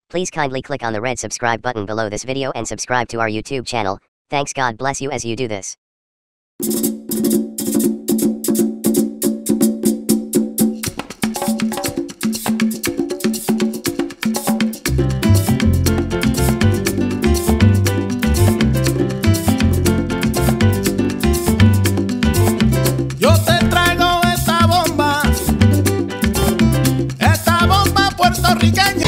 Please kindly click on the red subscribe button below this video and subscribe to our YouTube channel. Thanks, God bless you as you do this. Yo te traigo esta bomba puertorriqueña.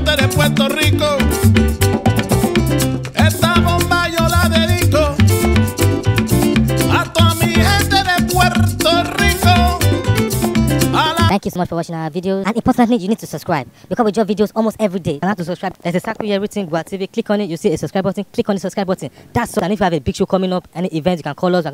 De Puerto Rico, esta bomba yo la dedico a toda mi gente de Puerto Rico. Thank you so much for watching our videos, and importantly, you need to subscribe because we drop videos almost every day. And how to subscribe? There's a circle here written Gua TV. Click on it, you see a subscribe button. Click on the subscribe button. That's all. And if you have a big show coming up, any event, you can call us.